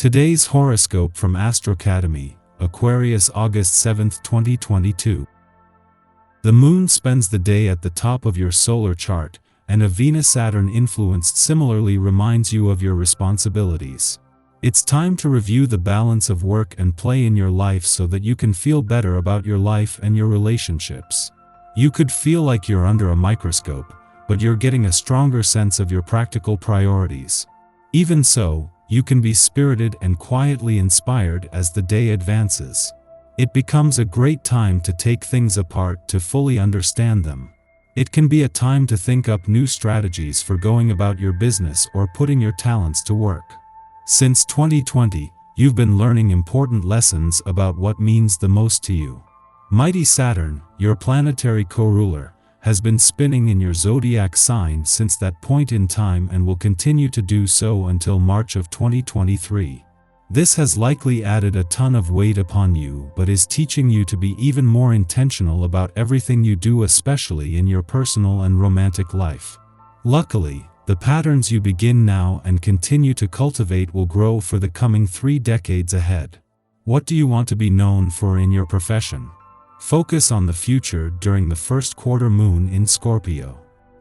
Today's horoscope from Astrocademy, Aquarius August 7, 2022. The moon spends the day at the top of your solar chart, and a Venus-Saturn influence similarly reminds you of your responsibilities. It's time to review the balance of work and play in your life so that you can feel better about your life and your relationships. You could feel like you're under a microscope, but you're getting a stronger sense of your practical priorities. Even so, you can be spirited and quietly inspired as the day advances. It becomes a great time to take things apart to fully understand them. It can be a time to think up new strategies for going about your business or putting your talents to work. Since 2020, you've been learning important lessons about what means the most to you. Mighty Saturn, your planetary co-ruler, has been spinning in your zodiac sign since that point in time and will continue to do so until March of 2023. This has likely added a ton of weight upon you, but is teaching you to be even more intentional about everything you do, especially in your personal and romantic life. Luckily, the patterns you begin now and continue to cultivate will grow for the coming 3 decades ahead. What do you want to be known for in your profession? Focus on the future during the first quarter moon in Scorpio.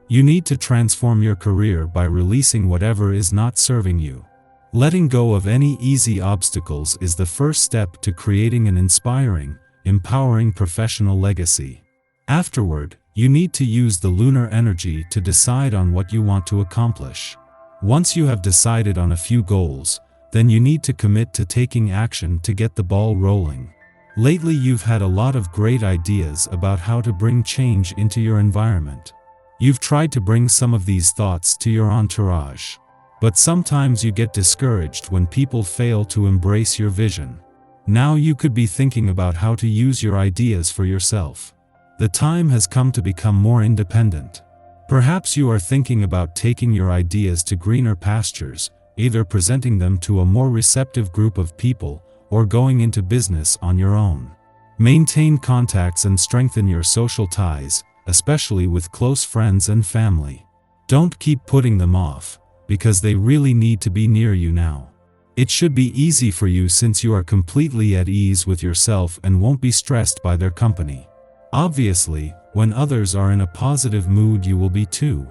You need to transform your career by releasing whatever is not serving you. Letting go of any easy obstacles is the first step to creating an inspiring, empowering professional legacy. Afterward, you need to use the lunar energy to decide on what you want to accomplish. Once you have decided on a few goals, then you need to commit to taking action to get the ball rolling. Lately, you've had a lot of great ideas about how to bring change into your environment. You've tried to bring some of these thoughts to your entourage. But sometimes you get discouraged when people fail to embrace your vision. Now you could be thinking about how to use your ideas for yourself. The time has come to become more independent. Perhaps you are thinking about taking your ideas to greener pastures, either presenting them to a more receptive group of people, or going into business on your own. Maintain contacts and strengthen your social ties, especially with close friends and family. Don't keep putting them off, because they really need to be near you now. It should be easy for you since you are completely at ease with yourself and won't be stressed by their company. Obviously, when others are in a positive mood, you will be too.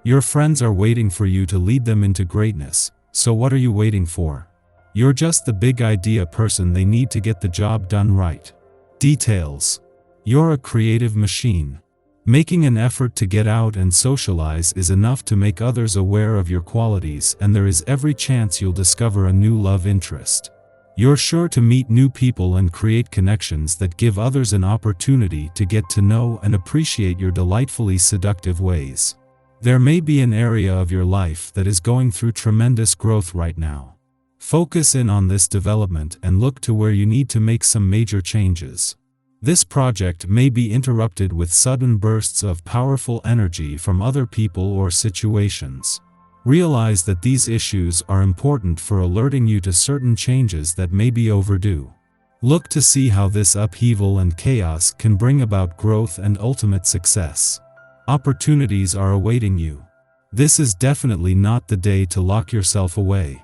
Your friends are waiting for you to lead them into greatness, so what are you waiting for? You're just the big idea person they need to get the job done right. Details. You're a creative machine. Making an effort to get out and socialize is enough to make others aware of your qualities, and there is every chance you'll discover a new love interest. You're sure to meet new people and create connections that give others an opportunity to get to know and appreciate your delightfully seductive ways. There may be an area of your life that is going through tremendous growth right now. Focus in on this development and look to where you need to make some major changes. This project may be interrupted with sudden bursts of powerful energy from other people or situations. Realize that these issues are important for alerting you to certain changes that may be overdue. Look to see how this upheaval and chaos can bring about growth and ultimate success. Opportunities are awaiting you. This is definitely not the day to lock yourself away.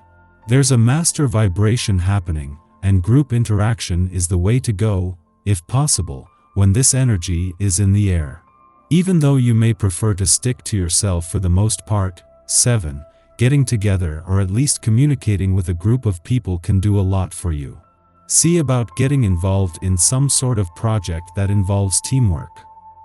There's a master vibration happening, and group interaction is the way to go, if possible, when this energy is in the air. Even though you may prefer to stick to yourself for the most part. 7. Getting together or at least communicating with a group of people can do a lot for you. See about getting involved in some sort of project that involves teamwork.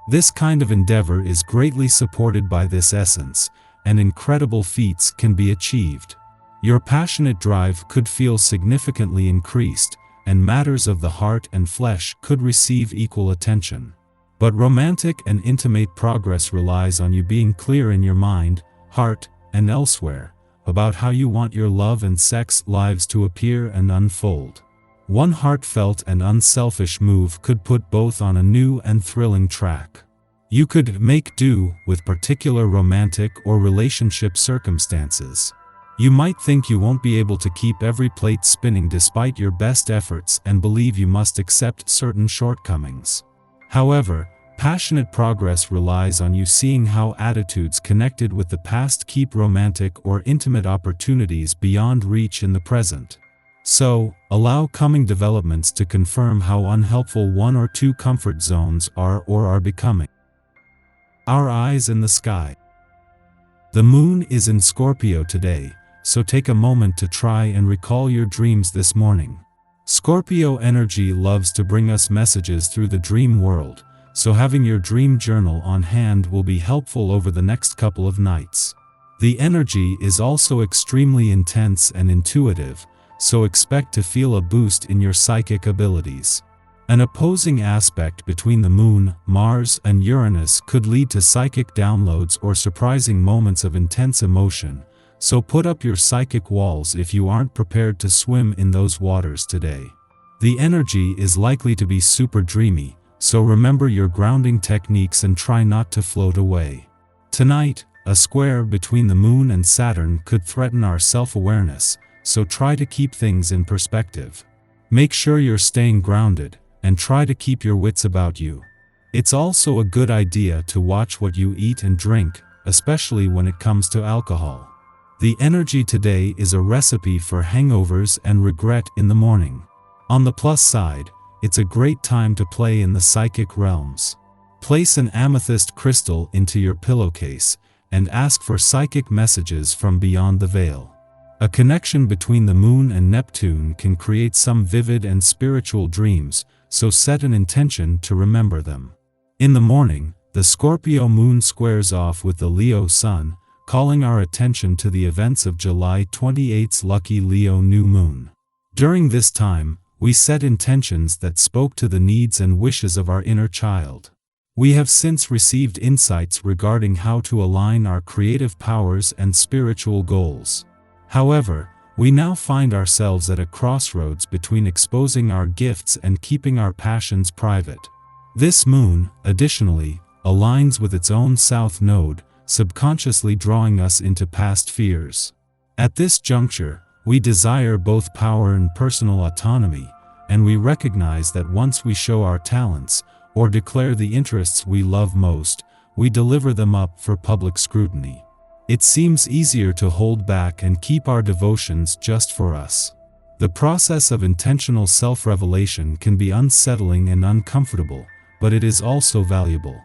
This kind of endeavor is greatly supported by this essence, and incredible feats can be achieved. Your passionate drive could feel significantly increased, and matters of the heart and flesh could receive equal attention. But romantic and intimate progress relies on you being clear in your mind, heart, and elsewhere, about how you want your love and sex lives to appear and unfold. One heartfelt and unselfish move could put both on a new and thrilling track. You could make do with particular romantic or relationship circumstances. You might think you won't be able to keep every plate spinning despite your best efforts and believe you must accept certain shortcomings. However, passionate progress relies on you seeing how attitudes connected with the past keep romantic or intimate opportunities beyond reach in the present. So, allow coming developments to confirm how unhelpful one or two comfort zones are or are becoming. Our eyes in the sky. The moon is in Scorpio today, so take a moment to try and recall your dreams this morning. Scorpio energy loves to bring us messages through the dream world, so having your dream journal on hand will be helpful over the next couple of nights. The energy is also extremely intense and intuitive, so expect to feel a boost in your psychic abilities. An opposing aspect between the Moon, Mars, and Uranus could lead to psychic downloads or surprising moments of intense emotion, so put up your psychic walls if you aren't prepared to swim in those waters today. The energy is likely to be super dreamy, so remember your grounding techniques and try not to float away. Tonight, a square between the Moon and Saturn could threaten our self-awareness, so try to keep things in perspective. Make sure you're staying grounded, and try to keep your wits about you. It's also a good idea to watch what you eat and drink, especially when it comes to alcohol. The energy today is a recipe for hangovers and regret in the morning. On the plus side, it's a great time to play in the psychic realms. Place an amethyst crystal into your pillowcase, and ask for psychic messages from beyond the veil. A connection between the Moon and Neptune can create some vivid and spiritual dreams, so set an intention to remember them. In the morning, the Scorpio Moon squares off with the Leo Sun, calling our attention to the events of July 28's lucky Leo new moon. During this time, we set intentions that spoke to the needs and wishes of our inner child. We have since received insights regarding how to align our creative powers and spiritual goals. However, we now find ourselves at a crossroads between exposing our gifts and keeping our passions private. This moon, additionally, aligns with its own south node, subconsciously drawing us into past fears. At this juncture, we desire both power and personal autonomy, and we recognize that once we show our talents, or declare the interests we love most, we deliver them up for public scrutiny. It seems easier to hold back and keep our devotions just for us. The process of intentional self-revelation can be unsettling and uncomfortable, but it is also valuable.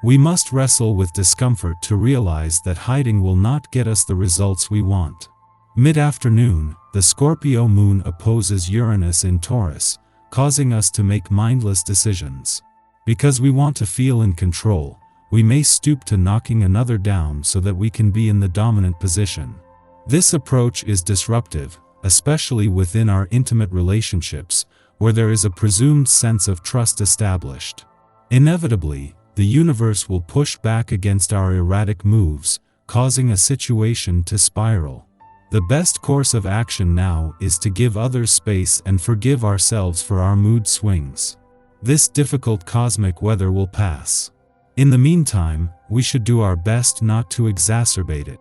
We must wrestle with discomfort to realize that hiding will not get us the results we want. Mid-afternoon, the Scorpio moon opposes Uranus in Taurus, causing us to make mindless decisions. Because we want to feel in control, we may stoop to knocking another down so that we can be in the dominant position. This approach is disruptive, especially within our intimate relationships, where there is a presumed sense of trust established. Inevitably, the universe will push back against our erratic moves, causing a situation to spiral. The best course of action now is to give others space and forgive ourselves for our mood swings. This difficult cosmic weather will pass. In the meantime, we should do our best not to exacerbate it.